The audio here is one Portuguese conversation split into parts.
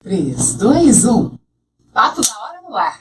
3, 2, 1. Papo da hora no ar.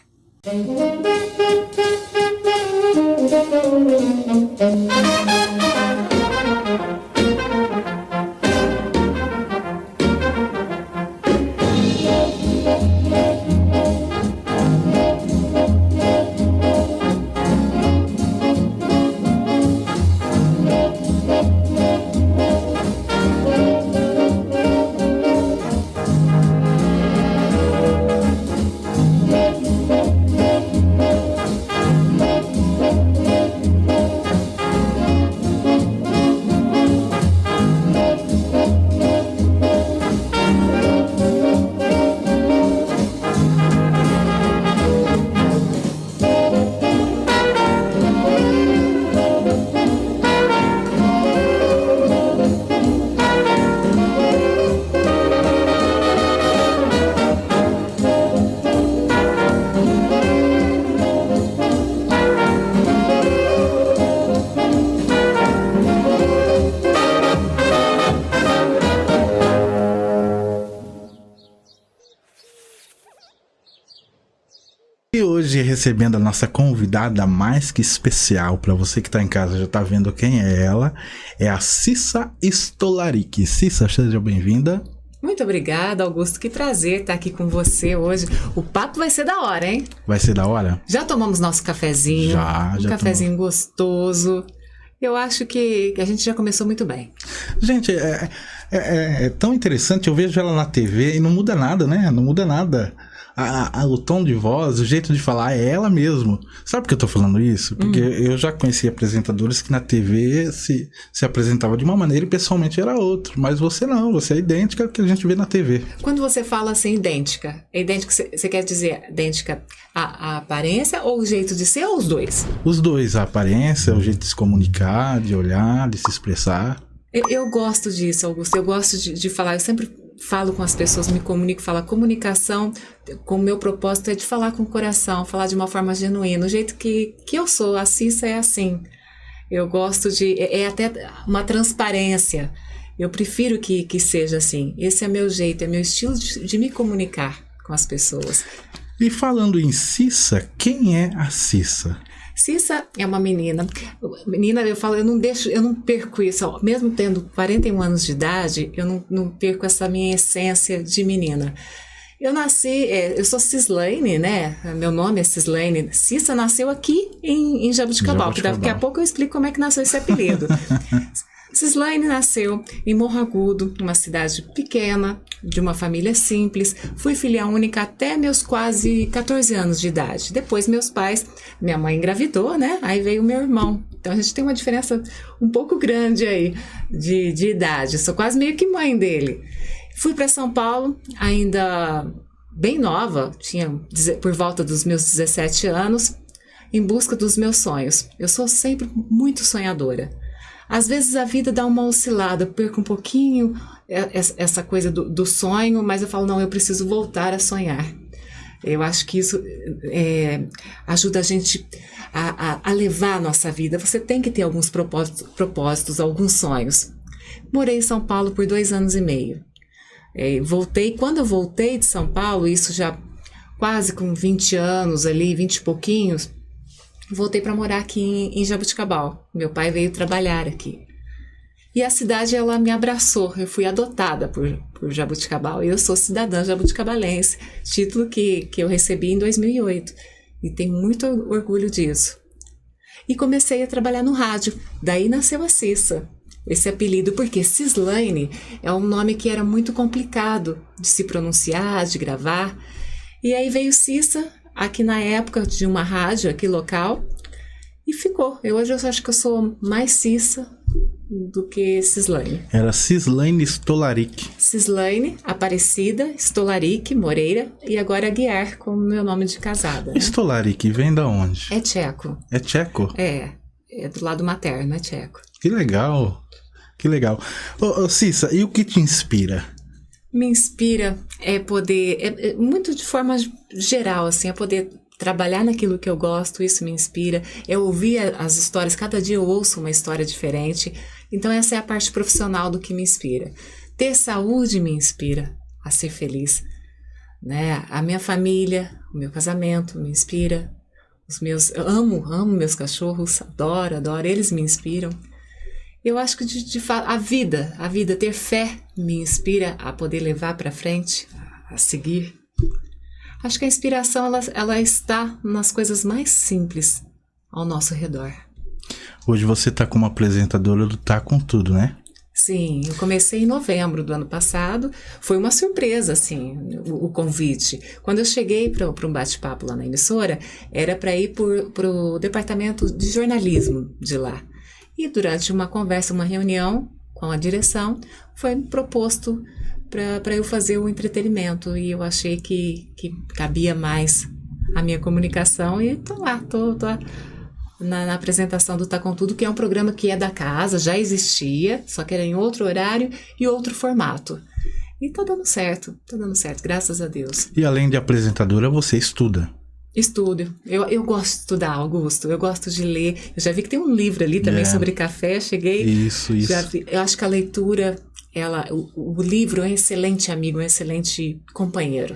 E hoje recebendo a nossa convidada mais que especial, para você que está em casa já está vendo quem é ela, é a Cissa Stolaric. Cissa, seja bem-vinda. Muito obrigada, Augusto. Que prazer estar aqui com você hoje. O papo vai ser da hora, hein? Vai ser da hora? Já tomamos nosso cafezinho. Já cafezinho gostoso. Eu acho que a gente já começou muito bem. Gente, é tão interessante. Eu vejo ela na TV e não muda nada, né? Não muda nada. O tom de voz, o jeito de falar é ela mesmo. Sabe por que eu tô falando isso? Porque eu já conheci apresentadores que na TV se apresentavam de uma maneira e pessoalmente era outro. Mas você não, você é idêntica ao que a gente vê na TV. Quando você fala assim, idêntica, você quer dizer idêntica à aparência ou o jeito de ser ou os dois? Os dois, a aparência, o jeito de se comunicar, de olhar, de se expressar. Eu gosto disso, Augusto. Eu gosto de falar, eu sempre falo com as pessoas, me comunico, falo comunicação, com o meu propósito é de falar com o coração, falar de uma forma genuína, o jeito que eu sou, a Cissa é assim. Eu gosto é até uma transparência, eu prefiro que seja assim. Esse é meu jeito, é meu estilo de me comunicar com as pessoas. E falando em Cissa, quem é a Cissa? Cissa é uma menina, eu falo, eu não perco isso, ó, mesmo tendo 41 anos de idade, eu não perco essa minha essência de menina. Eu nasci, eu sou Cislaine, né, meu nome é Cislaine, Cissa nasceu aqui em Jabuticabal, que daqui a pouco eu explico como é que nasceu esse apelido. Cislaine nasceu em Morro Agudo, uma cidade pequena, de uma família simples. Fui filha única até meus quase 14 anos de idade. Depois minha mãe engravidou, né? Aí veio meu irmão. Então a gente tem uma diferença um pouco grande aí de idade. Sou quase meio que mãe dele. Fui para São Paulo, ainda bem nova, tinha por volta dos meus 17 anos, em busca dos meus sonhos. Eu sou sempre muito sonhadora. Às vezes a vida dá uma oscilada, eu perco um pouquinho essa coisa do sonho, mas eu falo, não, eu preciso voltar a sonhar. Eu acho que isso ajuda a gente a levar a nossa vida. Você tem que ter alguns propósitos, alguns sonhos. Morei em São Paulo por 2 anos e meio. Quando eu voltei de São Paulo, isso já quase com 20 anos ali, 20 e pouquinhos, voltei para morar aqui em Jabuticabal. Meu pai veio trabalhar aqui. E a cidade, ela me abraçou. Eu fui adotada por Jabuticabal. E eu sou cidadã jabuticabalense. Título que eu recebi em 2008. E tenho muito orgulho disso. E comecei a trabalhar no rádio. Daí nasceu a Cissa. Esse apelido, porque Cislaine é um nome que era muito complicado de se pronunciar, de gravar. E aí veio Cissa, aqui na época de uma rádio aqui local, e ficou. Hoje eu acho que eu sou mais Cissa do que Cislaine. Era Cislaine Stolaric. Cislaine Aparecida Stolaric Moreira e agora Guiar como meu nome de casada. Né? Stolaric vem da onde? É tcheco. É tcheco? É do lado materno, é tcheco. Que legal, que legal. Ô, Cissa, e o que te inspira? Me inspira poder, muito de forma geral, assim, é poder trabalhar naquilo que eu gosto, isso me inspira. Eu ouvir as histórias, cada dia eu ouço uma história diferente. Então essa é a parte profissional do que me inspira. Ter saúde me inspira a ser feliz. né? A minha família, o meu casamento me inspira. Eu amo meus cachorros, adoro, eles me inspiram. Eu acho que a vida, ter fé me inspira a poder levar para frente, a seguir. Acho que a inspiração ela está nas coisas mais simples ao nosso redor. Hoje você está como apresentadora do Tá Com Tudo, né? Sim, eu comecei em novembro do ano passado. Foi uma surpresa, assim, o convite. Quando eu cheguei para um bate-papo lá na emissora, era para ir para o departamento de jornalismo de lá. E durante uma conversa, uma reunião com a direção, foi proposto para eu fazer o entretenimento. E eu achei que cabia mais a minha comunicação. E tô na apresentação do Tá Com Tudo, que é um programa que é da casa, já existia, só que era em outro horário e outro formato. E tá dando certo, graças a Deus. E além de apresentadora, você estuda. Estudo. Eu gosto de estudar, Augusto. Eu gosto de ler. Eu já vi que tem um livro ali também sobre café. Cheguei. Isso. Eu acho que a leitura, o livro é um excelente amigo, um excelente companheiro.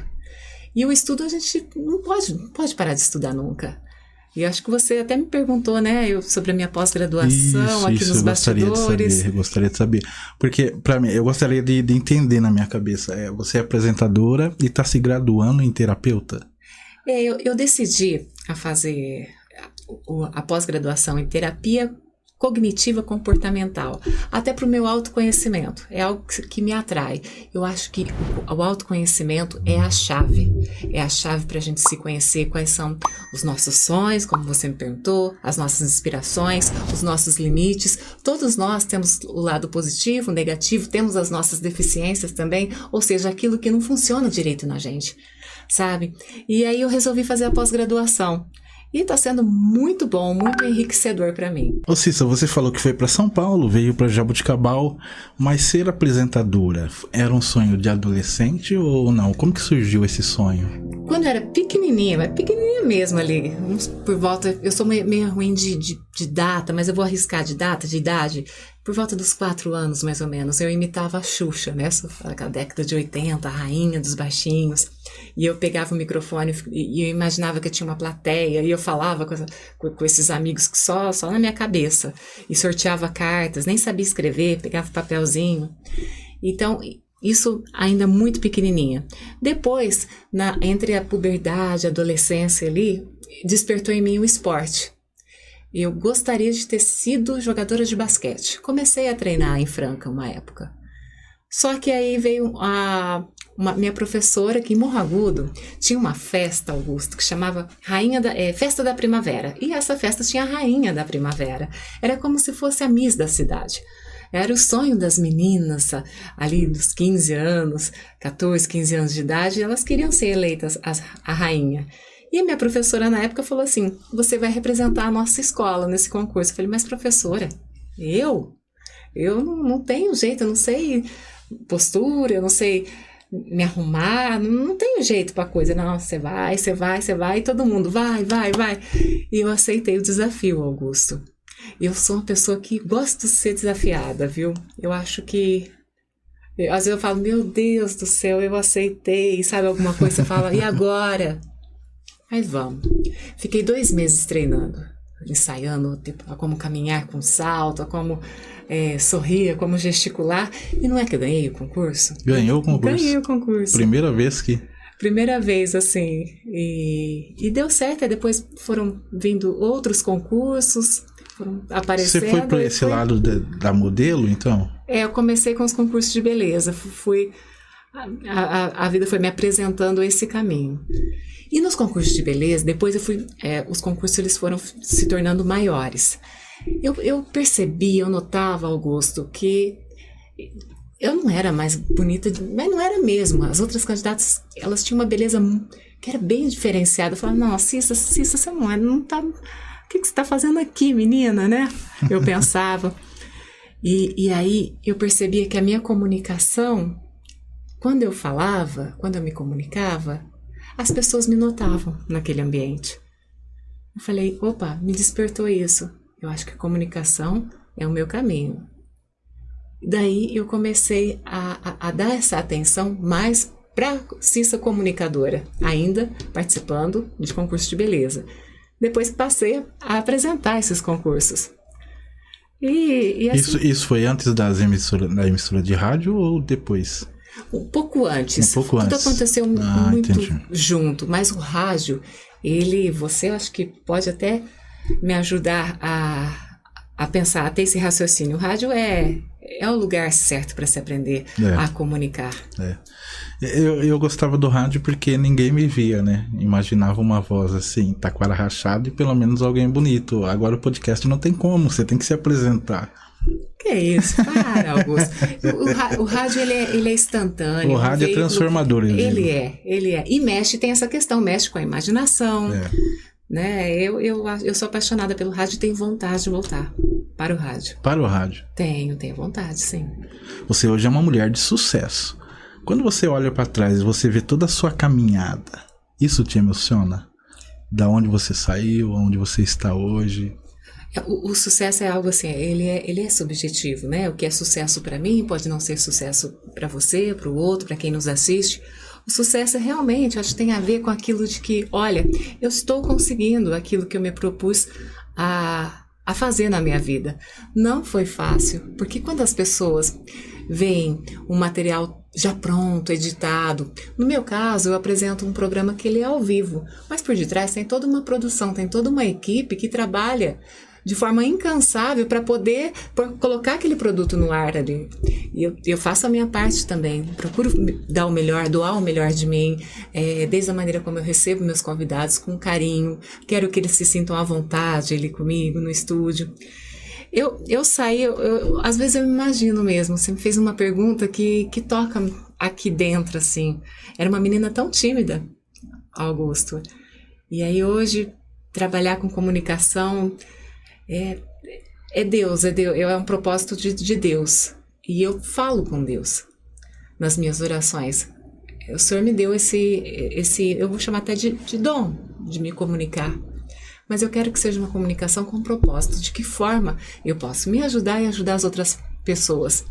E o estudo a gente não pode parar de estudar nunca. E acho que você até me perguntou, né, sobre a minha pós-graduação aqui nos bastidores. Eu gostaria de saber. Porque, para mim, eu gostaria de entender na minha cabeça. Você é apresentadora e está se graduando em terapeuta? Eu decidi a fazer a pós-graduação em terapia cognitiva comportamental, até para o meu autoconhecimento. É algo que me atrai. Eu acho que o autoconhecimento é a chave para a gente se conhecer, quais são os nossos sonhos, como você me perguntou, as nossas inspirações, os nossos limites. Todos nós temos o lado positivo, o negativo, temos as nossas deficiências também, ou seja, aquilo que não funciona direito na gente, sabe? E aí eu resolvi fazer a pós-graduação. E está sendo muito bom, muito enriquecedor para mim. Ô Cissa, você falou que foi para São Paulo, veio para Jaboticabal, mas ser apresentadora era um sonho de adolescente ou não? Como que surgiu esse sonho? Quando eu era pequenininha, mas pequenininha mesmo ali, por volta, eu sou meio ruim de data, mas eu vou arriscar de idade, por volta dos 4 anos mais ou menos, eu imitava a Xuxa, né, aquela década de 80, a rainha dos baixinhos, e eu pegava o microfone e eu imaginava que eu tinha uma plateia, e eu falava com esses amigos só na minha cabeça, e sorteava cartas, nem sabia escrever, pegava papelzinho, então isso ainda muito pequenininha. Depois, entre a puberdade e a adolescência ali, despertou em mim o esporte. Eu gostaria de ter sido jogadora de basquete. Comecei a treinar em Franca uma época. Só que aí veio minha professora que em Morro Agudo tinha uma festa, Augusto, que chamava Festa da Primavera. E essa festa tinha a Rainha da Primavera. Era como se fosse a Miss da cidade. Era o sonho das meninas ali dos 15 anos, 14, 15 anos de idade, e elas queriam ser eleitas a rainha. E a minha professora na época falou assim, você vai representar a nossa escola nesse concurso. Eu falei, mas professora, eu não tenho jeito, eu não sei postura, eu não sei me arrumar, não tenho jeito pra coisa. Não, você vai, e todo mundo vai. E eu aceitei o desafio, Augusto. Eu sou uma pessoa que gosto de ser desafiada, viu? Eu acho que... Às vezes eu falo, meu Deus do céu, eu aceitei, sabe alguma coisa? Você fala, e agora? Mas vamos. Fiquei 2 meses treinando, ensaiando a como caminhar com salto, a como sorrir, a como gesticular. E não é que eu ganhei o concurso? Ganhou o concurso? Ganhei o concurso. Primeira vez, assim. E deu certo. Aí depois foram vindo outros concursos, foram aparecendo. Você foi para esse lado da modelo, então? Eu comecei com os concursos de beleza. A vida foi me apresentando esse caminho. E nos concursos de beleza, depois os concursos eles foram se tornando maiores. Eu percebi, eu notava, Augusto, que eu não era mais bonita, mas não era mesmo. As outras candidatas, elas tinham uma beleza que era bem diferenciada. Eu falava, não, Cissa, você não tá... O que você está fazendo aqui, menina, né? Eu pensava. E aí eu percebia que a minha comunicação, quando eu falava, quando eu me comunicava, as pessoas me notavam naquele ambiente. Eu falei, opa, me despertou isso. Eu acho que a comunicação é o meu caminho. Daí eu comecei a dar essa atenção mais para Cissa Comunicadora, ainda participando de concurso de beleza. Depois passei a apresentar esses concursos. E assim, Isso foi antes da emissora de rádio ou depois? um pouco antes. Tudo Aconteceu muito entendi. junto, mas o rádio, você acho que pode até me ajudar a pensar, a ter esse raciocínio. O rádio é o lugar certo para se aprender a comunicar. Eu gostava do rádio porque ninguém me via, né? Imaginava uma voz assim, taquara rachada e pelo menos alguém bonito. Agora o podcast não tem como, você tem que se apresentar. Que isso? Para, Augusto. O rádio, ele é instantâneo. O rádio é transformador. Ele é. E tem essa questão, mexe com a imaginação. Né? Eu sou apaixonada pelo rádio e tenho vontade de voltar para o rádio. Para o rádio? Tenho vontade, sim. Você hoje é uma mulher de sucesso. Quando você olha para trás e você vê toda a sua caminhada, isso te emociona? Da onde você saiu, onde você está hoje? O sucesso é algo assim, ele é subjetivo, né? O que é sucesso para mim pode não ser sucesso para você, para o outro, para quem nos assiste. O sucesso realmente, acho que tem a ver com aquilo de que, olha, eu estou conseguindo aquilo que eu me propus a fazer na minha vida. Não foi fácil, porque quando as pessoas veem um material já pronto, editado, no meu caso eu apresento um programa que ele é ao vivo, mas por detrás tem toda uma produção, tem toda uma equipe que trabalha de forma incansável para poder colocar aquele produto no ar ali. E eu faço a minha parte também, procuro dar o melhor, doar o melhor de mim, desde a maneira como eu recebo meus convidados, com carinho, quero que eles se sintam à vontade ali comigo no estúdio. Eu saí, às vezes eu me imagino mesmo, você me fez uma pergunta que toca aqui dentro, assim. Era uma menina tão tímida, Augusto. E aí hoje, trabalhar com comunicação é Deus, é um propósito de Deus. E eu falo com Deus nas minhas orações. O Senhor me deu esse eu vou chamar até de dom de me comunicar. Mas eu quero que seja uma comunicação com propósito. De que forma eu posso me ajudar e ajudar as outras pessoas?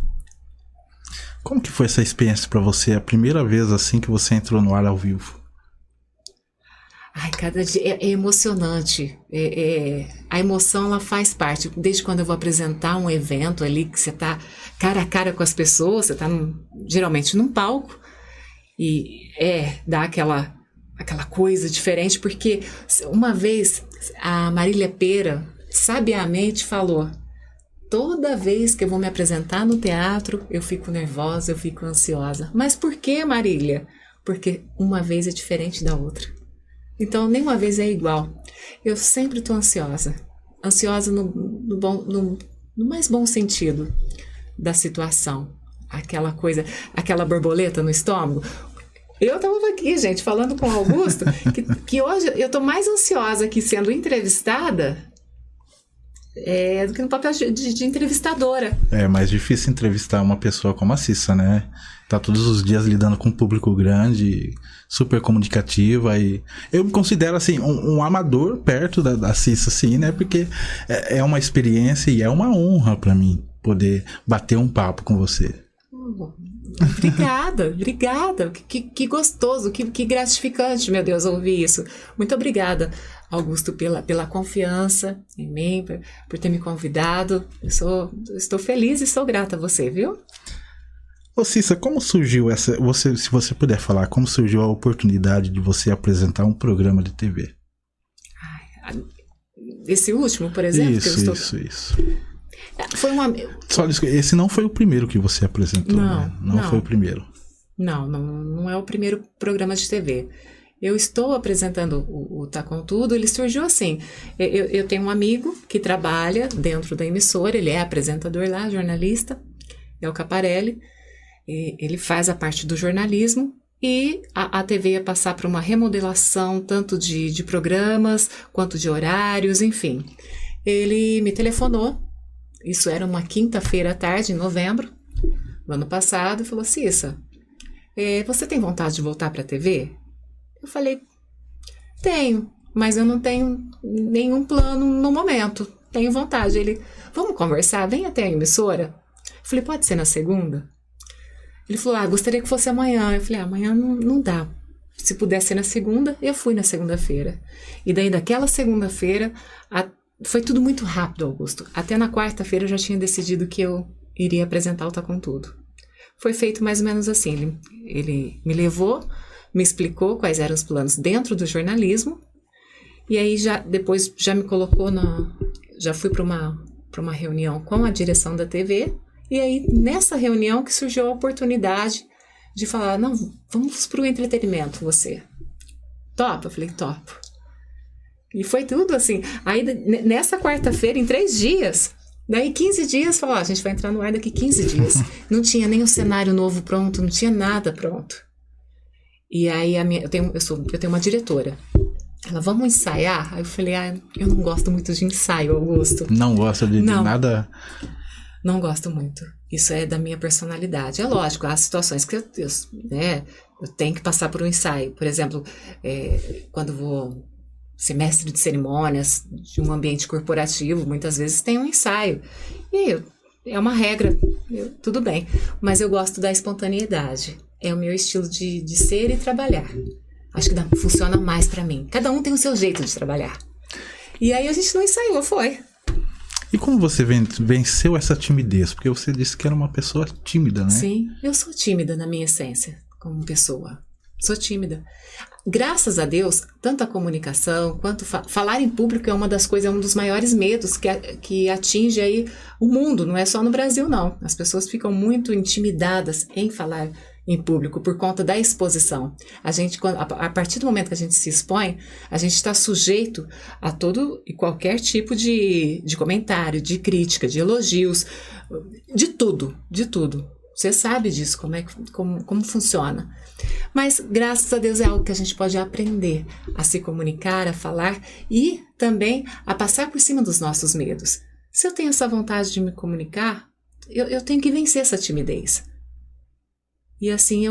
Como que foi essa experiência para você? A primeira vez assim que você entrou no ar ao vivo? Ai, cada dia é emocionante. A emoção, ela faz parte. Desde quando eu vou apresentar um evento ali, que você está cara a cara com as pessoas, você está geralmente num palco, e dá aquela coisa diferente, porque uma vez a Marília Pêra sabiamente falou: toda vez que eu vou me apresentar no teatro, eu fico nervosa, eu fico ansiosa. Mas por que, Marília? Porque uma vez é diferente da outra. Então, nenhuma vez é igual. Eu sempre estou ansiosa. Ansiosa no mais bom sentido da situação. Aquela coisa, aquela borboleta no estômago. Eu estava aqui, gente, falando com o Augusto, que hoje eu estou mais ansiosa aqui sendo entrevistada do que no papel de entrevistadora. É mais difícil entrevistar uma pessoa como a Cissa, né? Tá todos os dias lidando com um público grande, super comunicativa, e eu me considero assim um amador perto da Cissa, assim, né? Porque é uma experiência e é uma honra para mim poder bater um papo com você. Obrigada. Que gostoso, que gratificante, meu Deus, ouvir isso. Muito obrigada, Augusto, pela confiança em mim, por ter me convidado. Estou feliz e sou grata a você, viu? Ô Cissa, como surgiu se você puder falar, como surgiu a oportunidade de você apresentar um programa de TV? Esse último, por exemplo? Isso. Foi Só esse não foi o primeiro que você apresentou, não, né? Não foi o primeiro. Não é o primeiro programa de TV. Eu estou apresentando o Tá Com Tudo, ele surgiu assim. Eu tenho um amigo que trabalha dentro da emissora, ele é apresentador lá, jornalista, é o Caparelli. Ele faz a parte do jornalismo e a TV ia passar por uma remodelação tanto de programas quanto de horários, enfim. Ele me telefonou, isso era uma quinta-feira à tarde, em novembro do ano passado, e falou: Cissa, você tem vontade de voltar para a TV? Eu falei: tenho, mas eu não tenho nenhum plano no momento, tenho vontade. Ele: vamos conversar, vem até a emissora? Eu falei: pode ser na segunda? Ele falou, gostaria que fosse amanhã. Eu falei, amanhã não dá. Se pudesse ser na segunda, eu fui na segunda-feira. E daí, daquela segunda-feira, foi tudo muito rápido, Augusto. Até na quarta-feira eu já tinha decidido que eu iria apresentar o Tá Com Tudo. Foi feito mais ou menos assim. Ele me me explicou quais eram os planos dentro do jornalismo. E aí, depois, já me colocou já fui para uma reunião com a direção da TV. E aí, nessa reunião que surgiu a oportunidade de falar, não, vamos para o entretenimento, você. Topa? Eu falei, topo. E foi tudo assim. Aí, nessa quarta-feira, em 3 dias, daí 15 dias, falou, a gente vai entrar no ar daqui 15 dias. Não tinha nem um cenário novo pronto, não tinha nada pronto. E aí, eu tenho uma diretora. Ela, vamos ensaiar? Aí eu falei, eu não gosto muito de ensaio, Augusto. Não gosta de nada... Não gosto muito. Isso é da minha personalidade. É lógico, há situações que eu tenho que passar por um ensaio. Por exemplo, quando vou ser mestre de cerimônias de um ambiente corporativo, muitas vezes tem um ensaio. E é uma regra, tudo bem. Mas eu gosto da espontaneidade. É o meu estilo de ser e trabalhar. Acho que funciona mais pra mim. Cada um tem o seu jeito de trabalhar. E aí a gente não ensaiou, foi. E como você venceu essa timidez? Porque você disse que era uma pessoa tímida, né? Sim, eu sou tímida na minha essência, como pessoa. Sou tímida. Graças a Deus, tanto a comunicação quanto falar em público é uma das coisas, é um dos maiores medos que atinge aí o mundo, não é só no Brasil, não. As pessoas ficam muito intimidadas em falar em público por conta da exposição. A partir do momento que a gente se expõe, a gente está sujeito a todo e qualquer tipo de comentário, de crítica, de elogios, de tudo. Você sabe disso, como funciona. Mas, graças a Deus, é algo que a gente pode aprender a se comunicar, a falar e também a passar por cima dos nossos medos. Se eu tenho essa vontade de me comunicar, eu tenho que vencer essa timidez. E assim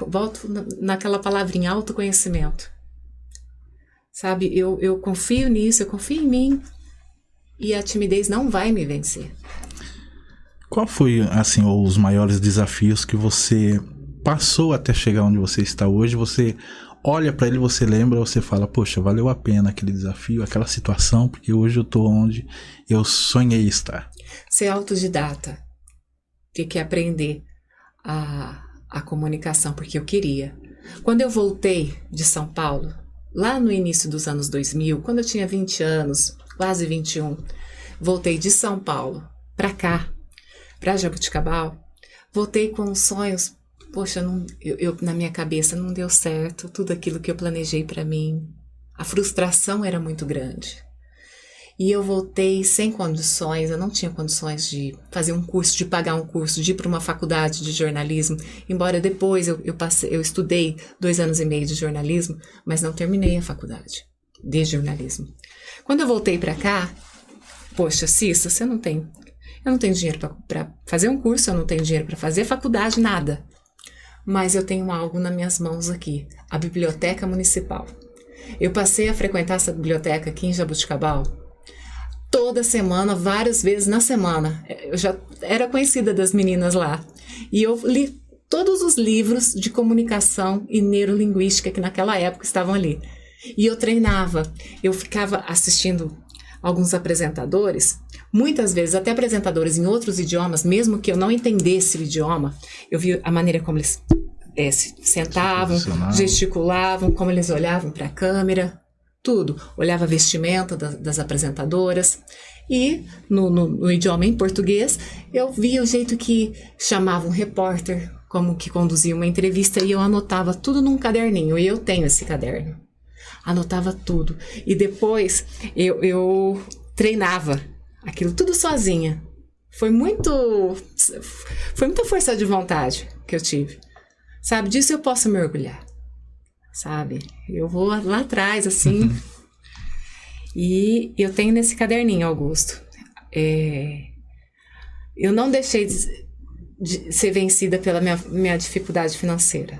volto naquela palavrinha, autoconhecimento. Sabe, eu confio nisso, eu confio em mim e a timidez não vai me vencer. Qual foi, assim, os maiores desafios que você passou até chegar onde você está hoje? Você olha para ele, você lembra, você fala, poxa, valeu a pena aquele desafio, aquela situação, porque hoje eu estou onde eu sonhei estar. Ser autodidata, ter que aprender a comunicação, porque eu queria. Quando eu voltei de São Paulo, lá no início dos anos 2000, quando eu tinha 20 anos, quase 21, voltei de São Paulo para cá, para Jaboticabal, voltei com sonhos, poxa, na minha cabeça não deu certo, tudo aquilo que eu planejei para mim, a frustração era muito grande. E eu voltei sem condições, eu não tinha condições de fazer um curso, de pagar um curso, de ir para uma faculdade de jornalismo, embora depois eu estudei 2 anos e meio de jornalismo, mas não terminei a faculdade de jornalismo. Quando eu voltei para cá, poxa, Cissa, eu não tenho dinheiro para fazer um curso, eu não tenho dinheiro para fazer faculdade, nada. Mas eu tenho algo nas minhas mãos aqui, a Biblioteca Municipal. Eu passei a frequentar essa biblioteca aqui em Jaboticabal toda semana, várias vezes na semana. Eu já era conhecida das meninas lá. E eu li todos os livros de comunicação e neurolinguística que naquela época estavam ali. E eu treinava. Eu ficava assistindo alguns apresentadores, muitas vezes até apresentadores em outros idiomas, mesmo que eu não entendesse o idioma, eu vi a maneira como eles se sentavam, gesticulavam, como eles olhavam para a câmera, tudo. Olhava a vestimenta das apresentadoras e no idioma em português eu via o jeito que chamava um repórter, como que conduzia uma entrevista, e eu anotava tudo num caderninho, e eu tenho esse caderno. Anotava tudo. E depois eu treinava aquilo tudo sozinha. Foi muita força de vontade que eu tive. Sabe, disso eu posso me orgulhar. Sabe? Eu vou lá atrás, assim. E eu tenho nesse caderninho, Augusto. Eu não deixei de ser vencida pela minha dificuldade financeira.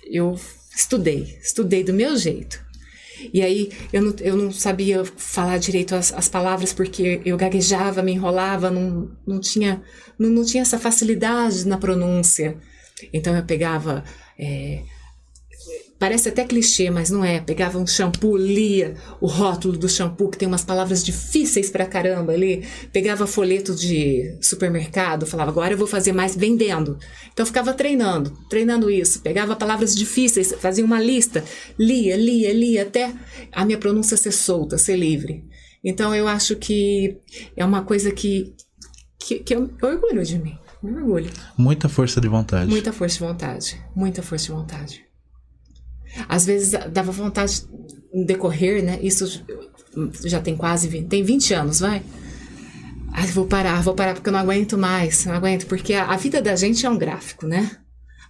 Eu estudei do meu jeito. E aí eu não sabia falar direito as palavras porque eu gaguejava, me enrolava, não tinha essa facilidade na pronúncia. Então eu pegava, parece até clichê, mas não é. Pegava um shampoo, lia o rótulo do shampoo, que tem umas palavras difíceis pra caramba ali. Pegava folheto de supermercado, falava, agora eu vou fazer mais vendendo. Então eu ficava treinando isso. Pegava palavras difíceis, fazia uma lista, lia, até a minha pronúncia ser solta, ser livre. Então eu acho que é uma coisa que eu orgulho de mim. Me orgulho. Muita força de vontade. Muita força de vontade. Muita força de vontade. Às vezes dava vontade de decorrer, né? Isso já tem tem 20 anos, vai? Ai, vou parar porque eu não aguento mais. Não aguento, porque a vida da gente é um gráfico, né?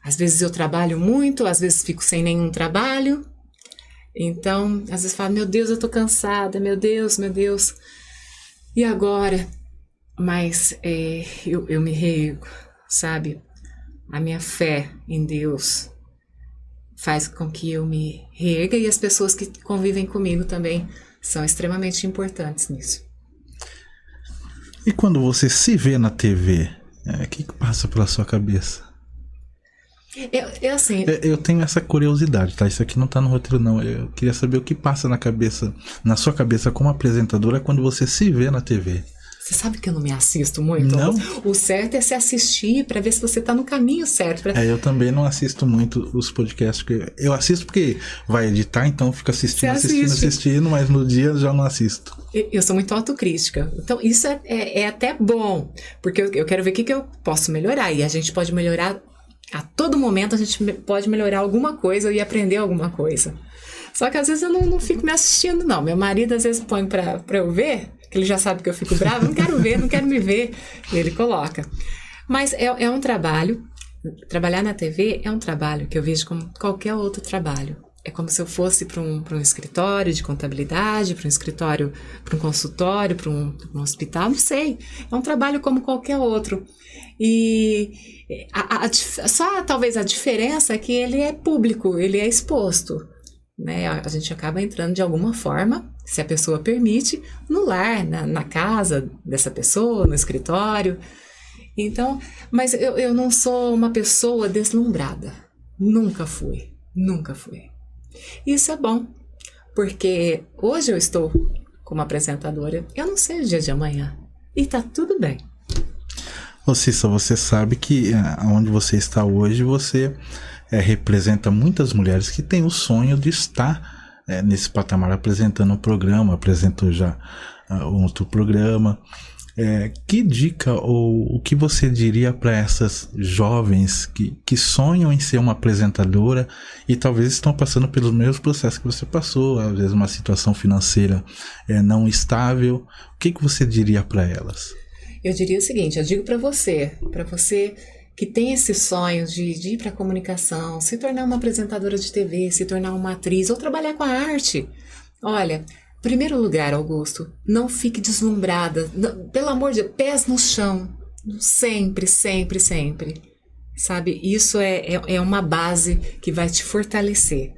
Às vezes eu trabalho muito, às vezes fico sem nenhum trabalho. Então, às vezes falo, meu Deus, eu tô cansada, meu Deus. E agora? Mas eu me reergo, sabe? A minha fé em Deus faz com que eu me reerga e as pessoas que convivem comigo também são extremamente importantes nisso. E quando você se vê na TV, o que passa pela sua cabeça? Eu tenho essa curiosidade, tá? Isso aqui não tá no roteiro, não. Eu queria saber o que passa na sua cabeça como apresentadora quando você se vê na TV. Você sabe que eu não me assisto muito? Não? O certo é se assistir para ver se você tá no caminho certo. Eu também não assisto muito os podcasts. Eu assisto porque vai editar, então fico assistindo, mas no dia já não assisto. Eu sou muito autocrítica. Então isso é até bom, porque eu quero ver o que eu posso melhorar. E a gente pode melhorar, a todo momento a gente pode melhorar alguma coisa e aprender alguma coisa. Só que às vezes eu não fico me assistindo, não. Meu marido às vezes põe pra eu ver, que ele já sabe que eu fico brava, não quero ver, não quero me ver. E ele coloca. Mas é um trabalho, trabalhar na TV é um trabalho que eu vejo como qualquer outro trabalho. É como se eu fosse para um escritório de contabilidade, para um escritório, para um consultório, para um hospital, não sei. É um trabalho como qualquer outro. E só talvez a diferença é que ele é público, ele é exposto. Né? A gente acaba entrando de alguma forma, se a pessoa permite, no lar, na casa dessa pessoa, no escritório. Então, mas eu não sou uma pessoa deslumbrada. Nunca fui. Isso é bom, porque hoje eu estou como apresentadora, eu não sei o dia de amanhã, e tá tudo bem. Ô Cissa, você sabe que onde você está hoje, você representa muitas mulheres que têm o sonho de estar nesse patamar apresentando um programa, apresentou já outro programa. Que dica ou o que você diria para essas jovens que sonham em ser uma apresentadora e talvez estão passando pelos mesmos processos que você passou, às vezes uma situação financeira não estável, o que você diria para elas? Eu diria o seguinte, eu digo para você que tem esse sonho de ir para a comunicação, se tornar uma apresentadora de TV, se tornar uma atriz ou trabalhar com a arte. Olha, em primeiro lugar, Augusto, não fique deslumbrada. Não, pelo amor de Deus, pés no chão. Sempre. Sabe, isso é uma base que vai te fortalecer.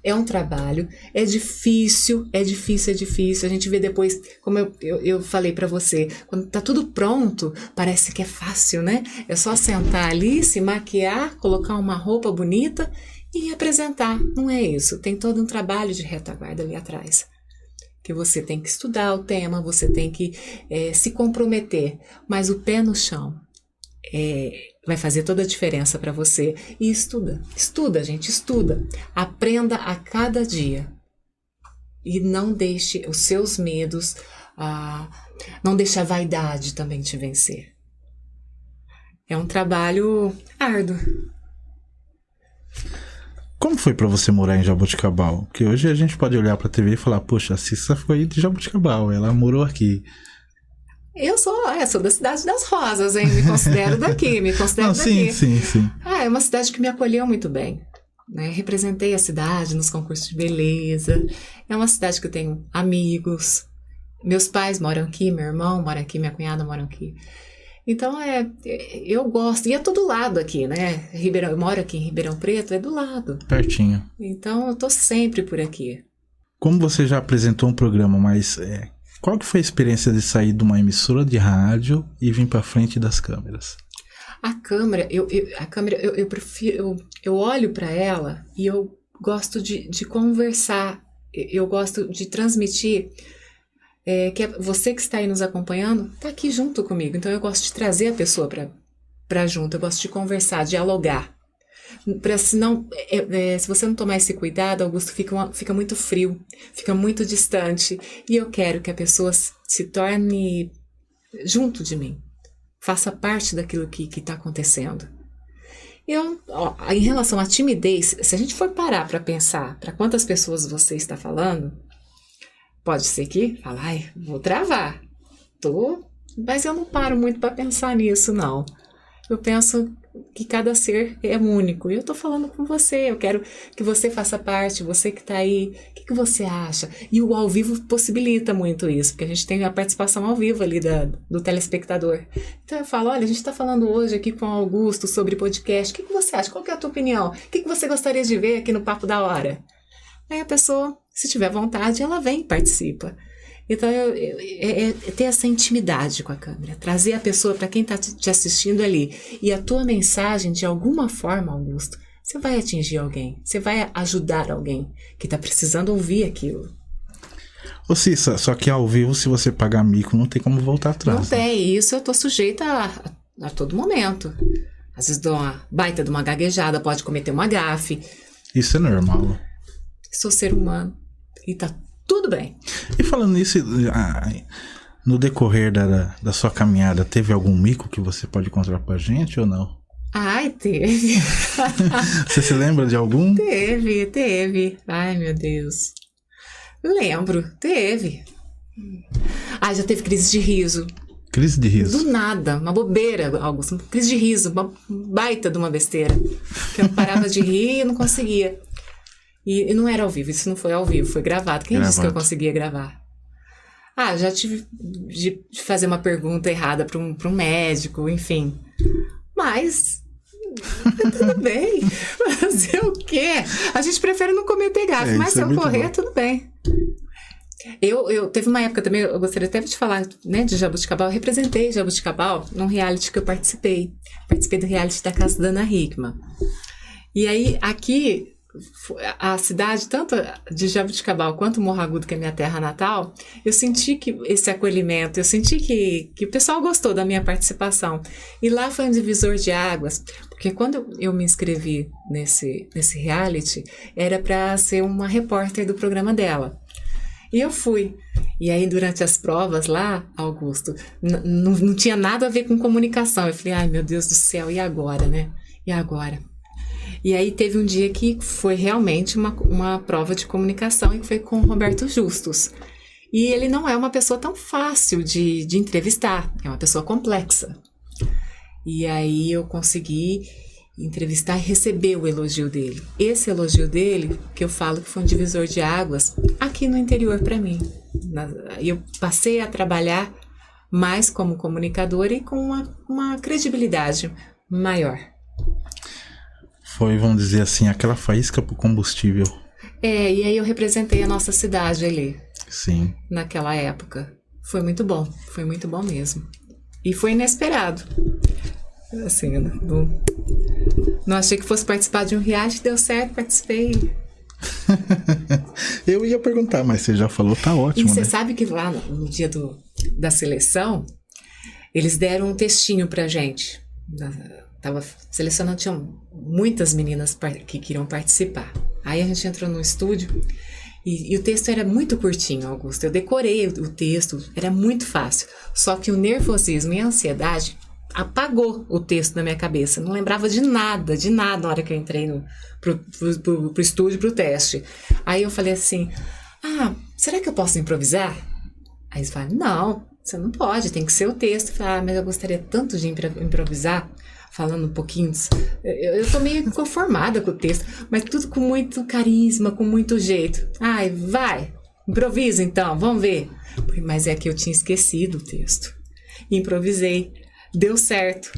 É um trabalho, é difícil. A gente vê depois, como eu falei pra você, quando tá tudo pronto, parece que é fácil, né? É só sentar ali, se maquiar, colocar uma roupa bonita e apresentar. Não é isso. Tem todo um trabalho de retaguarda ali atrás. Que você tem que estudar o tema, você tem que se comprometer. Mas o pé no chão vai fazer toda a diferença para você. E estuda, gente, estuda. Aprenda a cada dia. E não deixe os seus medos, não deixe a vaidade também te vencer. É um trabalho árduo. Como foi pra você morar em Jaboticabal? Porque hoje a gente pode olhar pra TV e falar, poxa, a Cissa foi de Jaboticabal, ela morou aqui. Eu sou da cidade das Rosas, hein? Me considero daqui, daqui. Sim. É uma cidade que me acolheu muito bem. Né? Representei a cidade nos concursos de beleza. É uma cidade que eu tenho amigos. Meus pais moram aqui, meu irmão mora aqui, minha cunhada mora aqui. Então, eu gosto. E é todo lado aqui, né? Eu moro aqui em Ribeirão Preto, é do lado. Pertinho. Então, eu tô sempre por aqui. Como você já apresentou um programa, mas qual que foi a experiência de sair de uma emissora de rádio e vir para frente das câmeras? A câmera, eu prefiro, eu olho para ela e eu gosto de conversar, eu gosto de transmitir, que você que está aí nos acompanhando, está aqui junto comigo, então eu gosto de trazer a pessoa para junto, eu gosto de conversar, dialogar. Senão, se você não tomar esse cuidado, Augusto, fica muito frio, fica muito distante, e eu quero que a pessoa se torne junto de mim, faça parte daquilo que está acontecendo. Em relação à timidez, se a gente for parar para pensar para quantas pessoas você está falando, pode ser que fala, ai, vou travar, mas eu não paro muito para pensar nisso, não. Eu penso que cada ser é único. E eu tô falando com você. Eu quero que você faça parte, você que tá aí. O que você acha? E o ao vivo possibilita muito isso, porque a gente tem a participação ao vivo ali do telespectador. Então eu falo, olha, a gente tá falando hoje aqui com o Augusto sobre podcast. O que você acha? Qual que é a tua opinião? O que você gostaria de ver aqui no Papo da Hora? Aí a pessoa, se tiver vontade, ela vem e participa. Então, ter essa intimidade com a câmera, trazer a pessoa para quem está te assistindo ali. E a tua mensagem, de alguma forma, Augusto, você vai atingir alguém, você vai ajudar alguém que está precisando ouvir aquilo. Ô Cissa, só que ao vivo, se você pagar mico, não tem como voltar atrás. Não tem, isso eu estou sujeita a todo momento. Às vezes dou uma baita de uma gaguejada, pode cometer uma gafe. Isso é normal. Sou ser humano e tá tudo bem. E falando nisso, no decorrer da sua caminhada, teve algum mico que você pode contar pra gente ou não? Ai, teve. Você se lembra de algum? Teve. Ai, meu Deus. Lembro, teve. Ai, já teve crise de riso. Crise de riso? Do nada, uma bobeira, Augusto. Crise de riso, uma baita de uma besteira. Que eu parava de rir e não conseguia. E não era ao vivo, isso não foi ao vivo, foi gravado. Quem disse que eu conseguia gravar? Já tive de fazer uma pergunta errada para um médico, enfim. Mas, tudo bem. Fazer o quê? A gente prefere não cometer gafe, mas se eu correr, tudo bem. Eu teve uma época também, eu gostaria até de falar, né, de Jabuticabal. Eu representei Jabuticabal num reality que eu participei. Participei do reality da Casa da Ana Hickman. E aí, aqui, a cidade, tanto de Jabuticabal quanto Morro Agudo, que é minha terra natal, eu senti que esse acolhimento, eu senti que o pessoal gostou da minha participação. E lá foi um divisor de águas, porque quando eu me inscrevi nesse reality, era para ser uma repórter do programa dela. E eu fui. E aí, durante as provas lá, Augusto, não tinha nada a ver com comunicação. Eu falei, ai meu Deus do céu, e agora, né? E agora? E aí teve um dia que foi realmente uma prova de comunicação, e que foi com o Roberto Justus. E ele não é uma pessoa tão fácil de entrevistar, é uma pessoa complexa. E aí eu consegui entrevistar e receber o elogio dele. Esse elogio dele, que eu falo que foi um divisor de águas aqui no interior para mim. Eu passei a trabalhar mais como comunicadora e com uma credibilidade maior. Foi, vamos dizer assim, aquela faísca pro combustível. E aí eu representei a nossa cidade ali. Sim. Naquela época. Foi muito bom mesmo. E foi inesperado. Assim, não achei que fosse participar de um reality, deu certo, participei. Eu ia perguntar, mas você já falou, tá ótimo, E você né? sabe que lá no dia da seleção, eles deram um textinho pra gente. Tava selecionando, tinham muitas meninas que queriam participar. Aí a gente entrou no estúdio e o texto era muito curtinho, Augusto. Eu decorei o texto, era muito fácil. Só que o nervosismo e a ansiedade apagou o texto da minha cabeça. Não lembrava de nada na hora que eu entrei pro estúdio, pro teste. Aí eu falei assim, será que eu posso improvisar? Aí eles falaram, não, você não pode, tem que ser o texto. Eu falei, mas eu gostaria tanto de improvisar. Falando um pouquinho, eu tô meio conformada com o texto, mas tudo com muito carisma, com muito jeito. Vai, improvisa então, vamos ver. Mas é que eu tinha esquecido o texto. Improvisei, deu certo.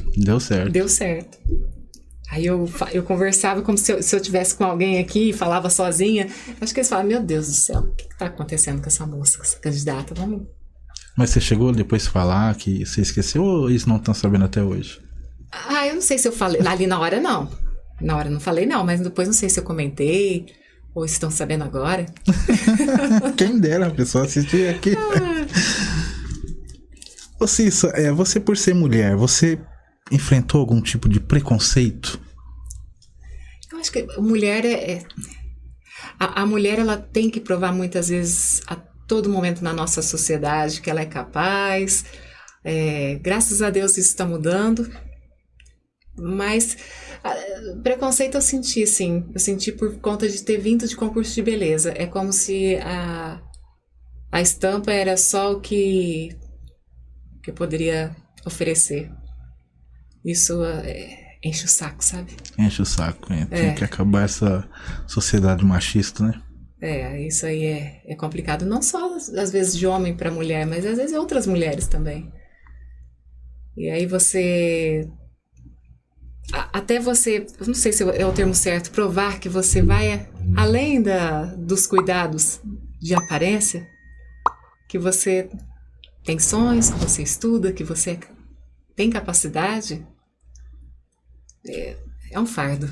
Aí eu conversava como se eu tivesse com alguém aqui e falava sozinha. Acho que eles falavam, meu Deus do céu, o que tá acontecendo com essa moça, com essa candidata? Vamos... Mas você chegou depois a falar que você esqueceu ou eles não estão sabendo até hoje? Ah, eu não sei se eu falei. Ali na hora, não. Na hora eu não falei, não. Mas depois não sei se eu comentei ou estão sabendo agora. Quem dera a pessoa assistir aqui. Ô Cissa, você por ser mulher, você enfrentou algum tipo de preconceito? Eu acho que a mulher a mulher, ela tem que provar muitas vezes a todo momento na nossa sociedade que ela é capaz. Graças a Deus isso está mudando. Mas preconceito eu senti, sim. Eu senti por conta de ter vindo de concurso de beleza. É como se a estampa era só o que eu poderia oferecer. Isso enche o saco, sabe? Enche o saco, tem que acabar essa sociedade machista, né? Isso aí é complicado. Não só, às vezes, de homem para mulher, mas às vezes outras mulheres também. E aí você... Até você, eu não sei se é o termo certo, provar que você vai além dos cuidados de aparência, que você tem sonhos, que você estuda, que você tem capacidade, é um fardo.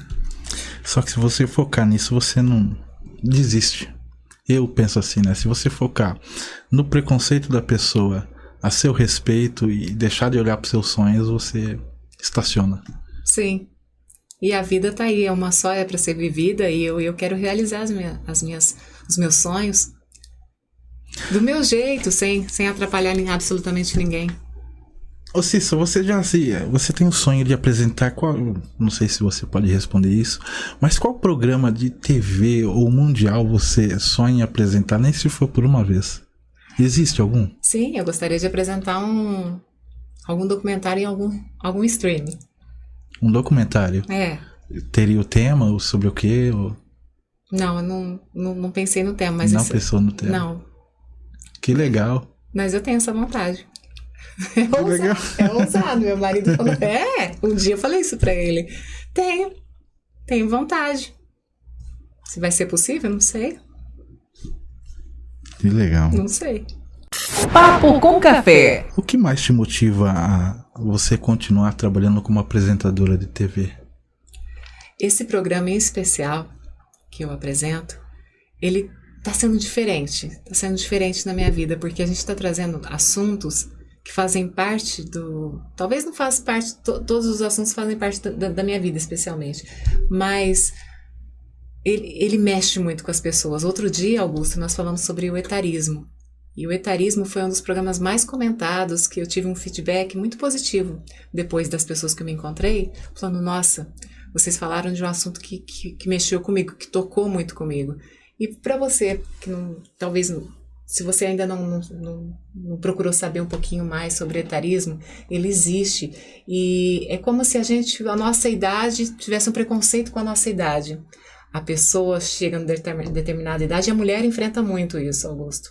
Só que se você focar nisso, você não desiste. Eu penso assim, né? Se você focar no preconceito da pessoa a seu respeito e deixar de olhar para seus sonhos, você estaciona. Sim. E a vida tá aí, é uma só, é para ser vivida, e eu quero realizar os meus sonhos do meu jeito, sem atrapalhar absolutamente ninguém. Ô Cissa, você tem o sonho de apresentar não sei se você pode responder isso, mas qual programa de TV ou mundial você sonha em apresentar, nem se for por uma vez? Existe algum? Sim, eu gostaria de apresentar algum documentário em algum streaming. Um documentário? Teria o tema, sobre o quê? Não, eu não pensei no tema. Mas não pensou no tema? Não. Que legal. Mas eu tenho essa vontade. Legal. É ousado. Meu marido falou, um dia eu falei isso pra ele. Tenho vontade. Se vai ser possível, não sei. Que legal. Não sei. Papo com Café. O que mais te motiva a você continuar trabalhando como apresentadora de TV? Esse programa em especial que eu apresento, ele está sendo diferente. Está sendo diferente na minha vida, porque a gente está trazendo assuntos que fazem parte talvez não façam parte, todos os assuntos fazem parte da minha vida, especialmente. Mas ele mexe muito com as pessoas. Outro dia, Augusto, nós falamos sobre o etarismo. E o etarismo foi um dos programas mais comentados, que eu tive um feedback muito positivo depois das pessoas que eu me encontrei, falando, nossa, vocês falaram de um assunto que mexeu comigo, que tocou muito comigo. E para você, que talvez, se você ainda não procurou saber um pouquinho mais sobre etarismo, ele existe. E é como se a nossa idade, tivesse um preconceito com a nossa idade. A pessoa chega em determinada idade, e a mulher enfrenta muito isso, Augusto.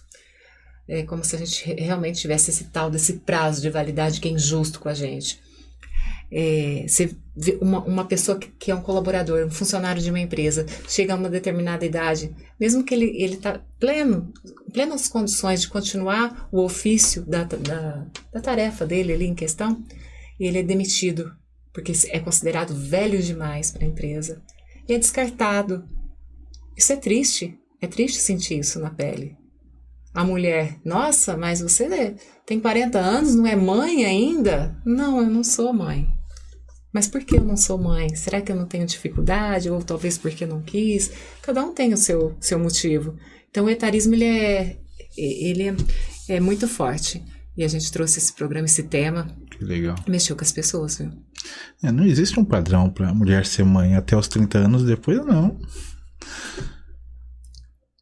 É como se a gente realmente tivesse esse tal desse prazo de validade que é injusto com a gente. Você vê uma pessoa que é um colaborador, um funcionário de uma empresa, chega a uma determinada idade, mesmo que ele está plenas condições de continuar o ofício da tarefa dele ali em questão, e ele é demitido, porque é considerado velho demais para a empresa, e é descartado. Isso é triste sentir isso na pele. A mulher, nossa, mas você tem 40 anos, não é mãe ainda? Não, eu não sou mãe. Mas por que eu não sou mãe? Será que eu não tenho dificuldade? Ou talvez porque eu não quis? Cada um tem o seu motivo. Então o etarismo ele é muito forte. E a gente trouxe esse programa, esse tema. Que legal. Mexeu com as pessoas, viu? Não existe um padrão para mulher ser mãe até os 30 anos, depois não.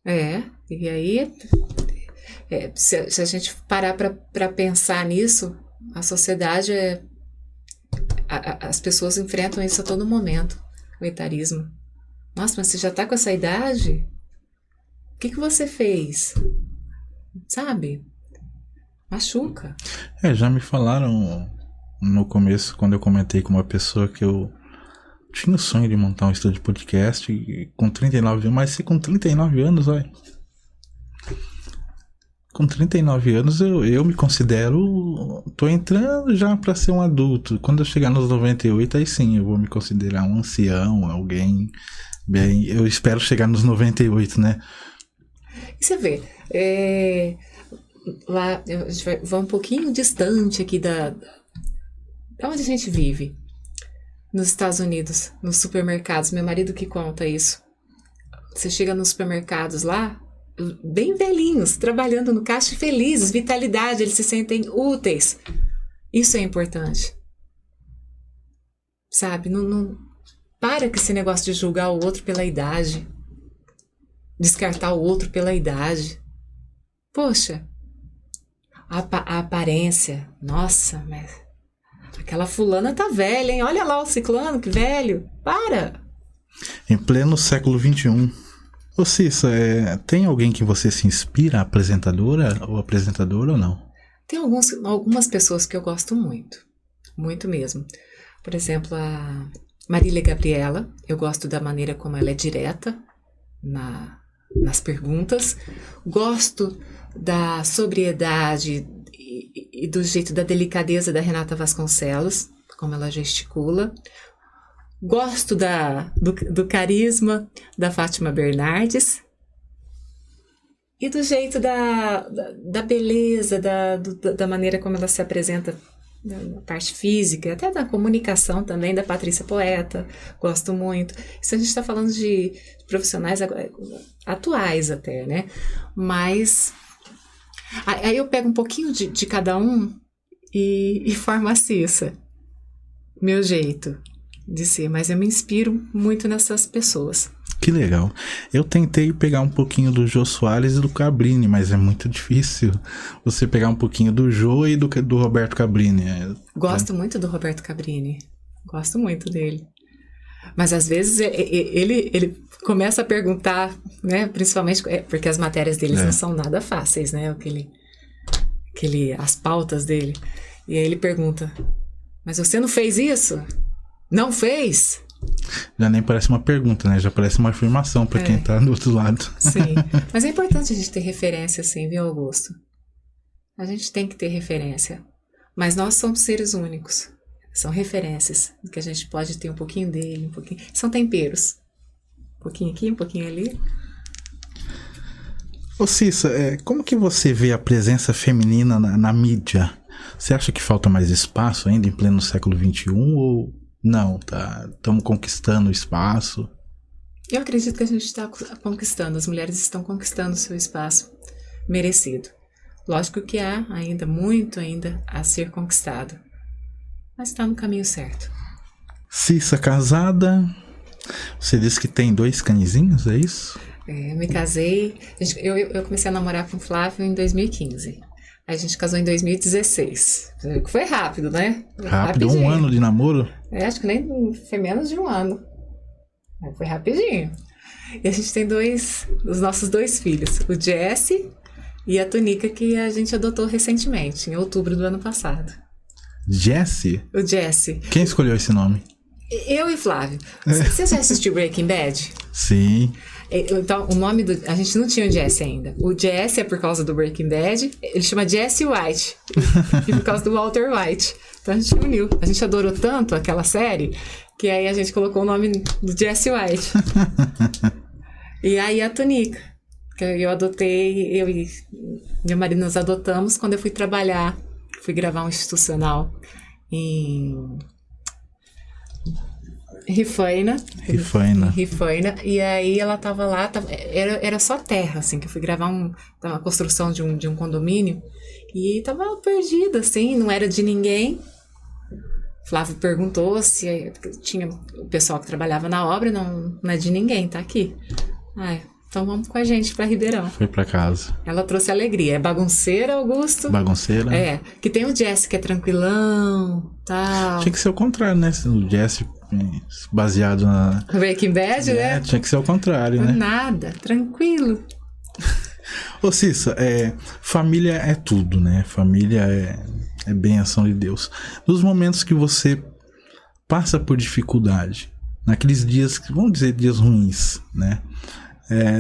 E aí... se a gente parar para pensar nisso, a sociedade as pessoas enfrentam isso a todo momento, o etarismo. Nossa, mas você já está com essa idade? O que você fez? Sabe? Machuca. Já me falaram no começo, quando eu comentei com uma pessoa, que eu tinha o sonho de montar um estúdio de podcast com 39 anos, mas se com 39 anos, olha. Com 39 anos eu me considero. Tô entrando já pra ser um adulto. Quando eu chegar nos 98, aí sim eu vou me considerar um ancião, alguém bem. Eu espero chegar nos 98, né? E você vê, lá a gente vai um pouquinho distante aqui da onde a gente vive. Nos Estados Unidos, nos supermercados. Meu marido que conta isso. Você chega nos supermercados lá, bem velhinhos, trabalhando no caixa, felizes, vitalidade, eles se sentem úteis. Isso é importante. Sabe? Não para com esse negócio de julgar o outro pela idade. Descartar o outro pela idade. Poxa, a aparência. Nossa, mas aquela fulana tá velha, hein? Olha lá o ciclano, que velho. Para! Em pleno século XXI. Ô Cissa, tem alguém que você se inspira, apresentadora ou apresentador ou não? Tem algumas pessoas que eu gosto muito. Muito mesmo. Por exemplo, a Marília Gabriela. Eu gosto da maneira como ela é direta nas perguntas. Gosto da sobriedade e do jeito da delicadeza da Renata Vasconcelos, como ela gesticula. Gosto do carisma da Fátima Bernardes e do jeito da beleza, da maneira como ela se apresenta na parte física, até da comunicação também, da Patrícia Poeta. Gosto muito. Isso a gente está falando de profissionais atuais até, né? Mas aí eu pego um pouquinho de cada um e formo a Cissa. Meu jeito de ser, mas eu me inspiro muito nessas pessoas. Que legal. Eu tentei pegar um pouquinho do Jô Soares e do Cabrini, mas é muito difícil você pegar um pouquinho do Jô e do Roberto Cabrini. Gosto muito do Roberto Cabrini. Gosto muito dele. Mas às vezes ele começa a perguntar, né? Principalmente porque as matérias deles não são nada fáceis, né? As pautas dele. E aí ele pergunta: mas você não fez isso? Não fez? Já nem parece uma pergunta, né? Já parece uma afirmação para quem tá do outro lado. Sim. Mas é importante a gente ter referência, assim, viu, Augusto? A gente tem que ter referência. Mas nós somos seres únicos. São referências, que a gente pode ter um pouquinho dele, um pouquinho. São temperos. Um pouquinho aqui, um pouquinho ali. Ô Cissa, como que você vê a presença feminina na mídia? Você acha que falta mais espaço ainda em pleno século XXI ou não? Estamos conquistando o espaço? Eu acredito que a gente está conquistando, as mulheres estão conquistando o seu espaço merecido. Lógico que há ainda muito a ser conquistado, mas está no caminho certo. Cissa, casada, você disse que tem 2 canizinhos, é isso? Eu me casei, eu comecei a namorar com o Flávio em 2015. A gente casou em 2016. Foi rápido, né? Rápido, rapidinho. 1 ano de namoro? Acho que nem foi menos de 1 ano. Foi rapidinho. E a gente tem os nossos 2 filhos, o Jesse e a Tunica, que a gente adotou recentemente, em outubro do ano passado. Jesse? O Jesse. Quem escolheu esse nome? Eu e Flávio. Você já assistiu Breaking Bad? Sim. Então, o nome a gente não tinha o Jesse ainda. O Jesse é por causa do Breaking Bad. Ele chama Jesse White. E por causa do Walter White. Então a gente uniu. A gente adorou tanto aquela série que aí a gente colocou o nome do Jesse White. E aí a Tunica, que eu adotei, eu e meu marido nós adotamos quando eu fui trabalhar. Fui gravar um institucional em Rifaina. E aí ela tava lá, era só terra, assim, que eu fui gravar uma construção de um condomínio e tava perdida, assim, não era de ninguém. Flávio perguntou se tinha o pessoal que trabalhava na obra, não é de ninguém, tá aqui. Então vamos com a gente pra Ribeirão. Foi pra casa. Ela trouxe alegria. É bagunceira, Augusto? Bagunceira? Que tem o Jesse que é tranquilão, tal. Tinha que ser o contrário, né? O Jesse baseado na Breaking Bad, né? Tinha que ser o contrário, né? Nada, tranquilo. Ô Cissa, família é tudo, né? Família é bênção de Deus. Nos momentos que você passa por dificuldade, naqueles dias, vamos dizer, dias ruins, né?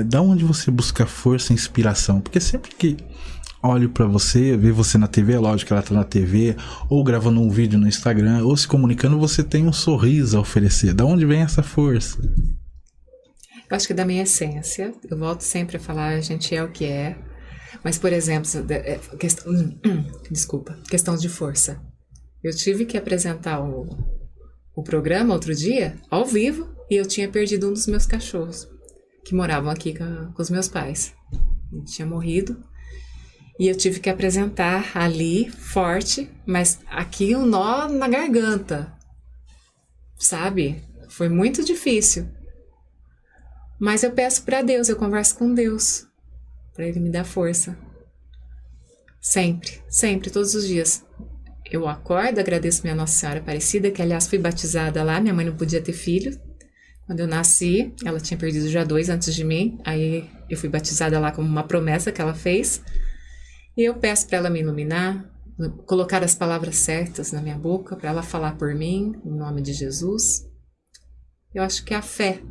Da onde você busca força e inspiração? Porque sempre que olho pra você, ver você na TV, é lógico que ela tá na TV, ou gravando um vídeo no Instagram, ou se comunicando, você tem um sorriso a oferecer. Da onde vem essa força? Eu acho que da minha essência, eu volto sempre a falar, a gente é o que é. Mas, por exemplo, questão de força. Eu tive que apresentar o programa outro dia, ao vivo, e eu tinha perdido um dos meus cachorros, que moravam aqui com os meus pais. Ele tinha morrido. E eu tive que apresentar ali, forte, mas aqui um nó na garganta, sabe? Foi muito difícil. Mas eu peço para Deus, eu converso com Deus, para Ele me dar força. Sempre, sempre, todos os dias. Eu acordo, agradeço minha Nossa Senhora Aparecida, que aliás fui batizada lá, minha mãe não podia ter filho. Quando eu nasci, ela tinha perdido já 2 antes de mim, aí eu fui batizada lá como uma promessa que ela fez. E eu peço para ela me iluminar, colocar as palavras certas na minha boca, para ela falar por mim, em nome de Jesus. Eu acho que é a fé.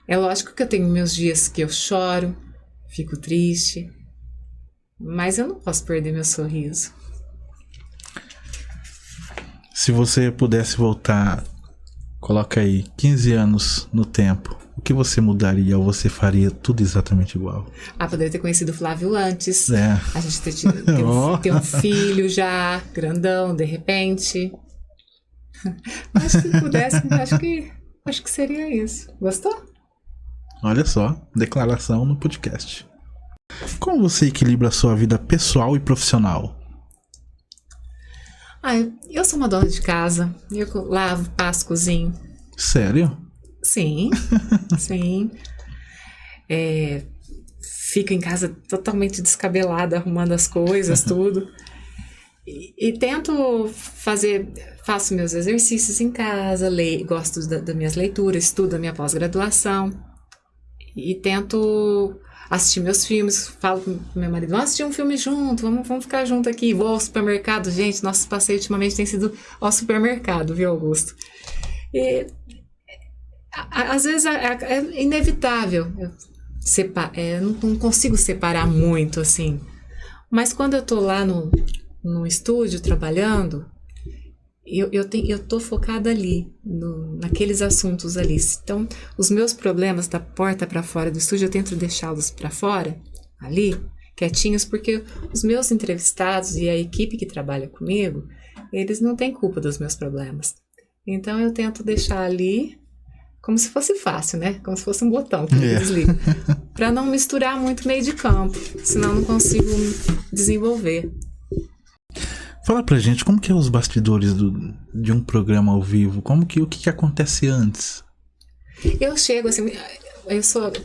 É lógico que eu tenho meus dias que eu choro, fico triste, mas eu não posso perder meu sorriso. Se você pudesse voltar, coloca aí, 15 anos no tempo, o que você mudaria ou você faria tudo exatamente igual? Poderia ter conhecido o Flávio antes. A gente ter um filho já, grandão, de repente. Mas se pudesse, acho que seria isso. Gostou? Olha só, declaração no podcast. Como você equilibra a sua vida pessoal e profissional? Eu sou uma dona de casa. Eu lavo, passo, cozinho. Sério? Sim, sim. Fico em casa totalmente descabelada, arrumando as coisas, tudo. E tento faço meus exercícios em casa, gosto das minhas leituras, estudo a minha pós-graduação. E tento assistir meus filmes, falo com meu marido, vamos assistir um filme junto, vamos ficar junto aqui, vou ao supermercado. Gente, nossos passeios ultimamente têm sido ao supermercado, viu, Augusto? E às vezes é inevitável, não consigo separar muito, assim. Mas quando eu tô lá no estúdio trabalhando, eu tô focada ali, naqueles assuntos ali. Então, os meus problemas da porta para fora do estúdio, eu tento deixá-los para fora, ali, quietinhos, porque os meus entrevistados e a equipe que trabalha comigo, eles não têm culpa dos meus problemas. Então, eu tento deixar ali como se fosse fácil, né? Como se fosse um botão que eu desligo. Para não misturar muito meio de campo, senão não consigo desenvolver. Fala pra gente, como que é os bastidores de um programa ao vivo? O que acontece antes? Eu chego assim,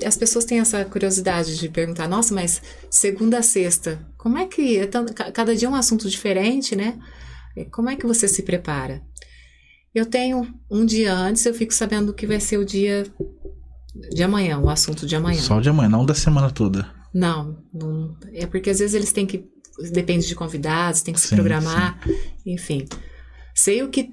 as pessoas têm essa curiosidade de perguntar, nossa, mas segunda a sexta, como é que, cada dia é um assunto diferente, né? Como é que você se prepara? Eu tenho um dia antes, eu fico sabendo o que vai ser o dia de amanhã, o assunto de amanhã. Só o de amanhã, não da semana toda. Não, é porque às vezes eles têm que, depende de convidados, tem que se programar, enfim. Sei o que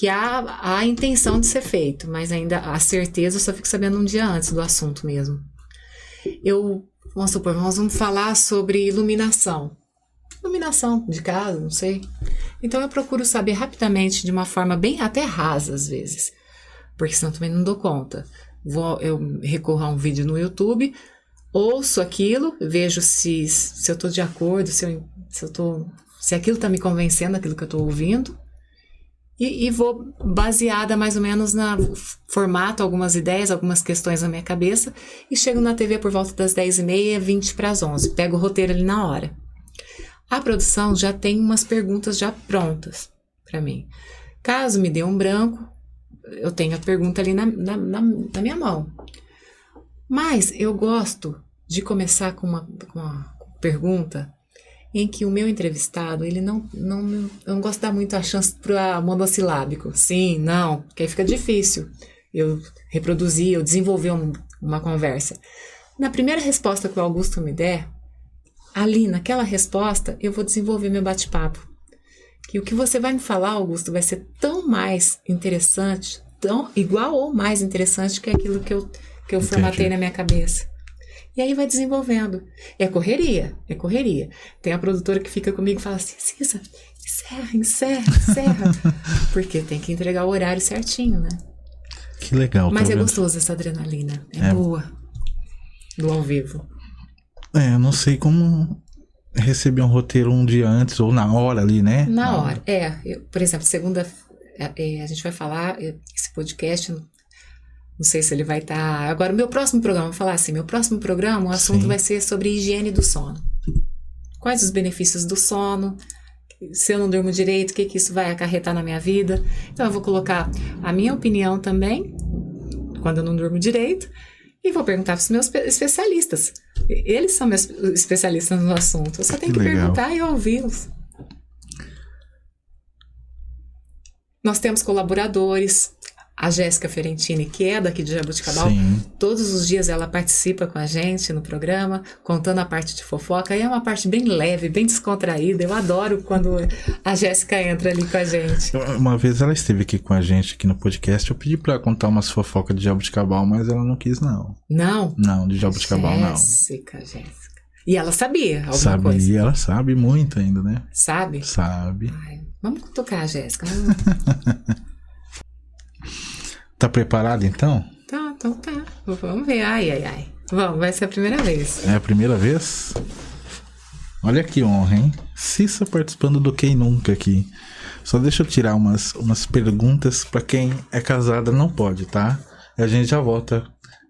há a intenção de ser feito, mas ainda a certeza eu só fico sabendo um dia antes do assunto mesmo. Vamos supor, vamos falar sobre iluminação de casa, não sei. Então eu procuro saber rapidamente, de uma forma bem até rasa às vezes, porque senão também não dou conta. Eu recorro a um vídeo no YouTube, ouço aquilo, vejo se eu estou de acordo, se aquilo está me convencendo, aquilo que eu estou ouvindo, e vou baseada mais ou menos formato algumas ideias, algumas questões na minha cabeça, e chego na TV por volta das 10h30, 20 para as 11, pego o roteiro ali na hora. A produção já tem umas perguntas já prontas para mim. Caso me dê um branco, eu tenho a pergunta ali na minha mão. Mas eu gosto de começar com uma pergunta em que o meu entrevistado, eu não gosto de dar muito a chance para monossilábico. Sim, não, porque aí fica difícil eu reproduzir, eu desenvolver uma conversa. Na primeira resposta que o Augusto me der, ali naquela resposta, eu vou desenvolver meu bate-papo. que o que você vai me falar, Augusto, vai ser tão mais interessante, tão igual ou mais interessante que aquilo que eu formatei na minha cabeça. E aí vai desenvolvendo. É correria. Tem a produtora que fica comigo e fala assim, Cissa, encerra. Porque tem que entregar o horário certinho, né? Que legal. Mas é gostoso essa adrenalina. É boa. Do ao vivo. Eu não sei como receber um roteiro um dia antes ou na hora ali, né? Na hora. Por exemplo, segunda, a gente vai falar esse podcast... Não sei se ele vai estar... Agora, o meu próximo programa, vou falar assim, meu próximo programa, o assunto vai ser sobre higiene do sono. Quais os benefícios do sono? Se eu não durmo direito, o que isso vai acarretar na minha vida? Então, eu vou colocar a minha opinião também, quando eu não durmo direito, e vou perguntar para os meus especialistas. Eles são meus especialistas no assunto. Eu só tenho que perguntar e ouvi-los. Nós temos colaboradores... A Jéssica Ferentini, que é daqui de Jaboticabal, todos os dias ela participa com a gente no programa, contando a parte de fofoca, e é uma parte bem leve, bem descontraída. Eu adoro quando a Jéssica entra ali com a gente. Uma vez ela esteve aqui com a gente, aqui no podcast, eu pedi pra ela contar umas fofocas de Jaboticabal, mas ela não quis, não. Não? Não, de Jaboticabal, não. Jéssica. E ela sabia alguma coisa? Ela sabe muito ainda, né? Sabe? Sabe. Ai, vamos tocar a Jéssica. Tá preparado, então? Tá. Vamos ver. Ai. Vamos, vai ser a primeira vez. É a primeira vez? Olha que honra, hein? Cissa participando do Quem Nunca aqui. Só deixa eu tirar umas perguntas pra quem é casada não pode, tá? E a gente já volta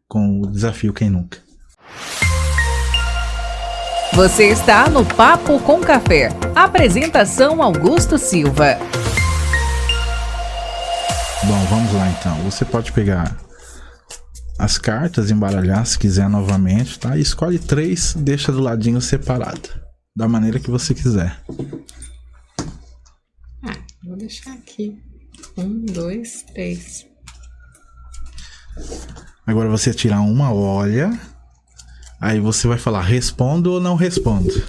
com o desafio Quem Nunca. Você está no Papo com Café. Apresentação Augusto Silva. Bom, vamos lá então. Você pode pegar as cartas, embaralhar se quiser novamente, tá? E escolhe 3, deixa do ladinho separado, da maneira que você quiser. Vou deixar aqui. 1, 2, 3. Agora você tira uma, olha. Aí você vai falar, respondo ou não respondo.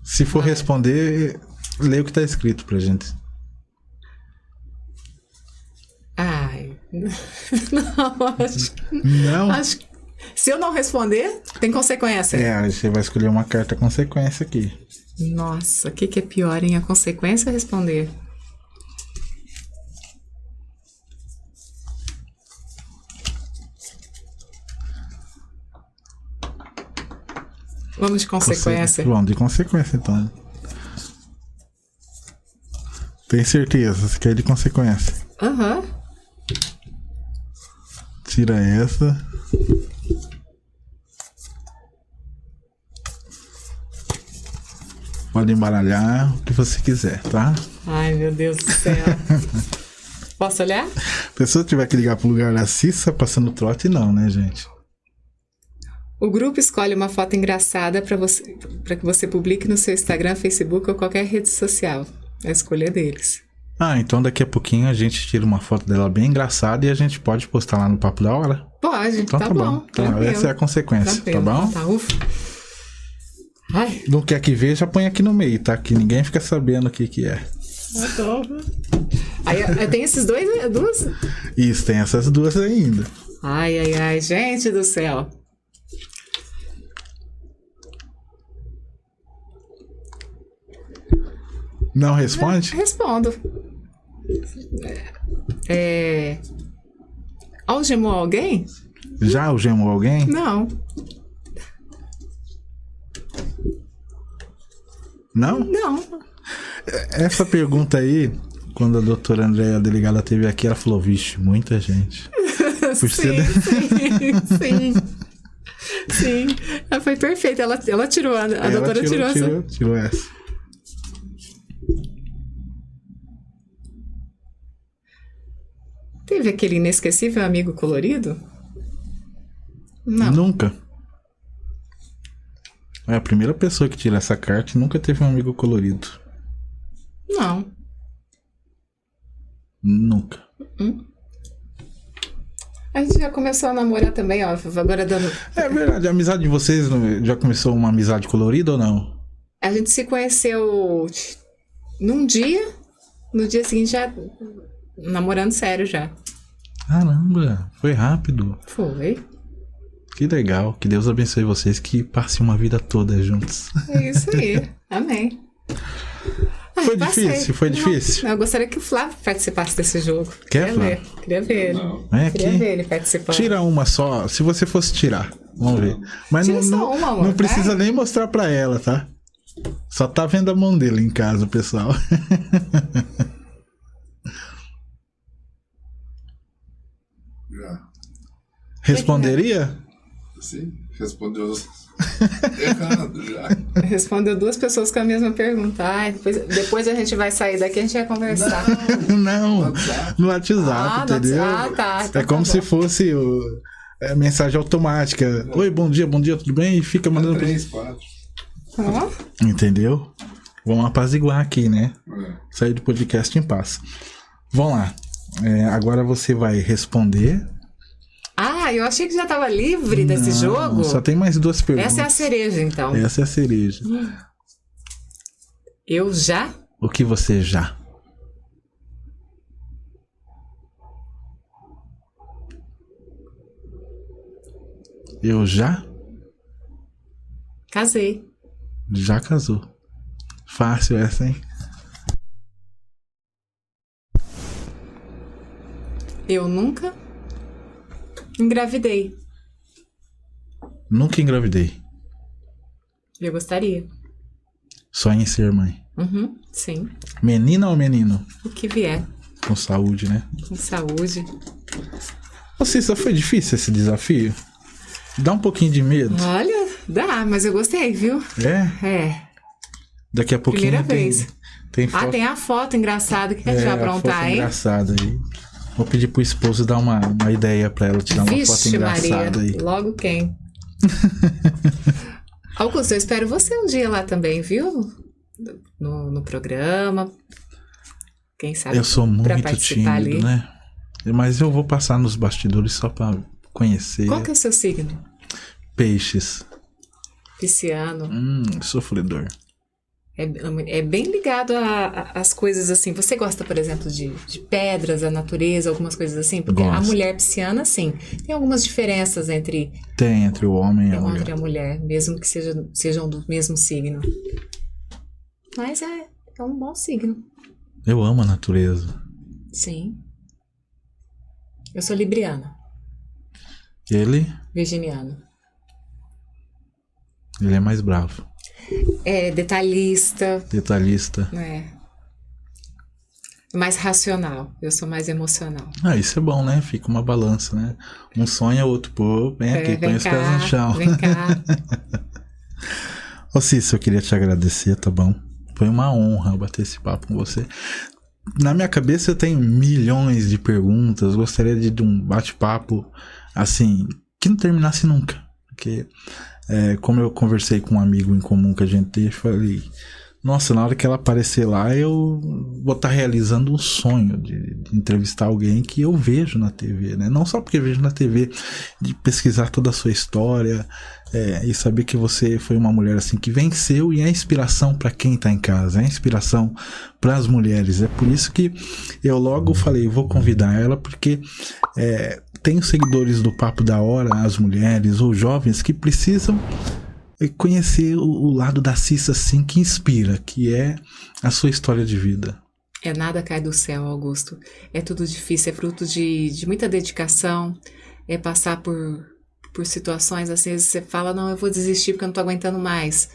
Se for responder, lê o que tá escrito pra gente. Ai. Não, acho que se eu não responder, tem consequência. Aí você vai escolher uma carta consequência aqui. Nossa, o que é pior, hein? A consequência ou responder? Vamos de consequência. Vamos de consequência, então. Tem certeza? Você quer de consequência? Aham. Tira essa. Pode embaralhar o que você quiser, tá? Ai, meu Deus do céu. Posso olhar? A pessoa tiver que ligar pro lugar da Cissa passando trote, não, né, gente? O grupo escolhe uma foto engraçada para que você publique no seu Instagram, Facebook ou qualquer rede social. É a escolha deles. Então daqui a pouquinho a gente tira uma foto dela bem engraçada e a gente pode postar lá no Papo da Hora? Pode, então, tá bom. Então, essa é a consequência, tá bom? Tá, ufa. Ai. Não quer que veja, põe aqui no meio, tá? Que ninguém fica sabendo o que é. Adoro. Aí tem esses duas? Isso, tem essas duas ainda. Ai, gente do céu. Não responde? Respondo. Algemou alguém? Já algemou alguém? Não. Não? Não. Essa pergunta aí, quando a doutora Andréa, a delegada, esteve aqui, ela falou, vixe, muita gente. Sim. Ela foi perfeita. Ela tirou, a doutora tirou essa. Teve aquele inesquecível amigo colorido? Não. Nunca. É a primeira pessoa que tira essa carta e nunca teve um amigo colorido. Não. Nunca. A gente já começou a namorar também, ó. Agora dando. É verdade, a amizade de vocês já começou uma amizade colorida ou não? A gente se conheceu num dia, no dia seguinte já namorando sério já. Caramba, foi rápido. Foi. Que legal, que Deus abençoe vocês, que passem uma vida toda juntos. É isso aí. Amém. Foi passei. difícil, foi difícil. Eu gostaria que o Flávio participasse desse jogo. Quer, Flávio? Queria ver ele. É Queria aqui. ver ele participando. Tira uma só, se você fosse tirar. Vamos ver. Mas Tira não, só não, uma, amor, não precisa vai. nem mostrar pra ela, tá? Só tá vendo a mão dele em casa, pessoal. Já. Responderia? Sim, respondeu errado já. Respondeu 2 pessoas com a mesma pergunta. Ai, depois a gente vai sair daqui e a gente vai conversar. Não, WhatsApp. no WhatsApp, entendeu? Tá. Então É como tá se bom. fosse mensagem automática. Oi, bom dia, tudo bem? E fica mandando pra... 3, 4. Ó, Entendeu? Vamos apaziguar aqui, né? É. Sair do podcast em paz. Vamos lá. Agora você vai responder. Ah, eu achei que já tava livre desse Não, jogo. Só tem mais 2 perguntas. Essa é a cereja, então. Essa é a cereja. Eu já? O que você já? Eu já? Casei. Já casou. Fácil essa, hein? Eu nunca engravidei. Nunca engravidei. Eu gostaria. Sonha em ser mãe. Uhum, sim. Menina ou menino? O que vier. Com saúde, né? Com saúde. Você só foi difícil esse desafio? Dá um pouquinho de medo. Olha, dá, mas eu gostei, viu? É? É. Daqui a pouquinho Primeira tem, vez. tem Ah, foto. tem a foto engraçada que a gente vai a foto aprontar, hein? engraçada aí. Vou pedir pro esposo dar uma ideia pra ela tirar uma foto Vixe, Maria. engraçada aí. Logo quem? Augusto, eu espero você um dia lá também, viu? No programa. Quem sabe Eu sou pra muito participar tímido, ali. né? Mas eu vou passar nos bastidores só pra conhecer. Qual que é o seu signo? Peixes. Pisciano. Sofredor. É bem ligado às coisas assim. Você gosta, por exemplo, de pedras, a natureza, algumas coisas assim? Porque a Gosto. mulher pisciana, sim. Tem algumas diferenças entre Tem entre o homem e a o homem e mulher. a mulher, mesmo que sejam do mesmo signo. Mas é um bom signo. Eu amo a natureza. Sim. Eu sou libriana, Ele virginiana. é mais bravo. É detalhista, Detalhista. mais racional. Eu sou mais emocional. Ah, isso é bom, né? Fica uma balança, né? Um sonha, o outro, pô, vem aqui, põe os pés no chão. Vem cá. Ô Cícero, eu queria te agradecer, tá bom? Foi uma honra bater esse papo com você. Na minha cabeça eu tenho milhões de perguntas. Gostaria de um bate-papo, assim, que não terminasse nunca. Porque, como eu conversei com um amigo em comum que a gente teve, falei... Nossa, na hora que ela aparecer lá, eu vou estar realizando um sonho de entrevistar alguém que eu vejo na TV, né? Não só porque vejo na TV, de pesquisar toda a sua história e saber que você foi uma mulher assim que venceu e é inspiração para quem está em casa, é inspiração para as mulheres. É por isso que eu logo falei, vou convidar ela, porque tenho seguidores do Papo da Hora, as mulheres ou jovens que precisam conhecer o lado da Cissa assim que inspira, que é a sua história de vida. Nada cai do céu, Augusto. É tudo difícil, é fruto de muita dedicação, é passar por situações assim, às vezes você fala, não, eu vou desistir porque eu não tô aguentando mais.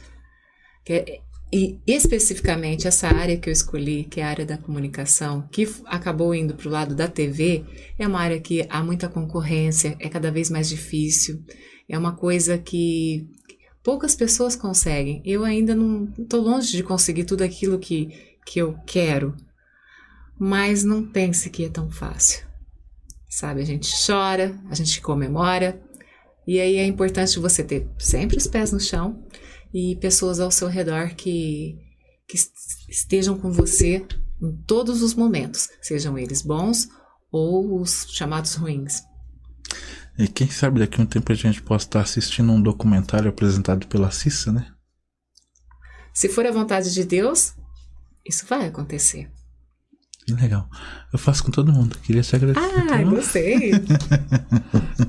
E especificamente essa área que eu escolhi, que é a área da comunicação, que acabou indo pro lado da TV, é uma área que há muita concorrência, é cada vez mais difícil, é uma coisa que poucas pessoas conseguem. Eu ainda não estou longe de conseguir tudo aquilo que eu quero. Mas não pense que é tão fácil. Sabe, a gente chora, a gente comemora. E aí é importante você ter sempre os pés no chão e pessoas ao seu redor que estejam com você em todos os momentos. Sejam eles bons ou os chamados ruins. E quem sabe daqui a um tempo a gente possa estar assistindo um documentário apresentado pela Cissa, né? Se for a vontade de Deus, isso vai acontecer. Que legal. Eu faço com todo mundo. Queria te agradecer. Ah, gostei.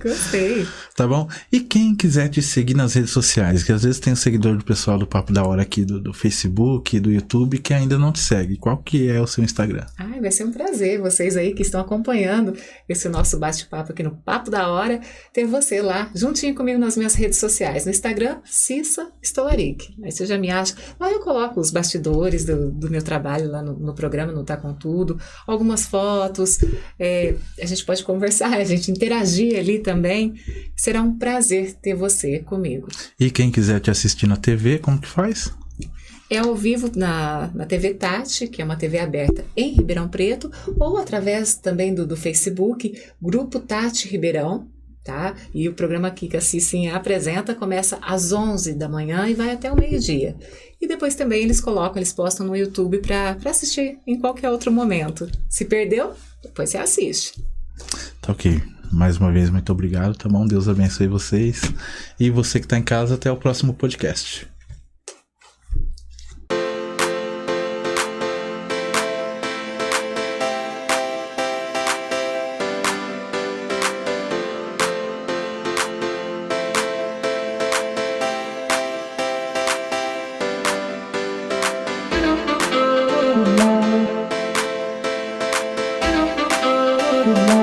Gostei. Tá bom? E quem quiser te seguir nas redes sociais, que às vezes tem um seguidor do pessoal do Papo da Hora aqui do Facebook, do YouTube, que ainda não te segue. Qual que é o seu Instagram? Ai, vai ser um prazer, vocês aí que estão acompanhando esse nosso bate-papo aqui no Papo da Hora, ter você lá, juntinho comigo nas minhas redes sociais. No Instagram, Cissa Stolaric. Aí você já me acha. Lá eu coloco os bastidores do meu trabalho lá no programa, no Tá Com Tudo, algumas fotos, a gente pode conversar, a gente interagir ali também. Será um prazer ter você comigo. E quem quiser te assistir na TV, como que faz? É ao vivo na TV Tati, que é uma TV aberta em Ribeirão Preto, ou através também do Facebook, Grupo Tati Ribeirão, tá? E o programa aqui que a Cicinha apresenta começa às 11 da manhã e vai até o meio-dia. E depois também eles postam no YouTube para assistir em qualquer outro momento. Se perdeu, depois você assiste. Tá ok. Mais uma vez, muito obrigado, tá bom? Deus abençoe vocês. E você que tá em casa, até o próximo podcast. Thank you.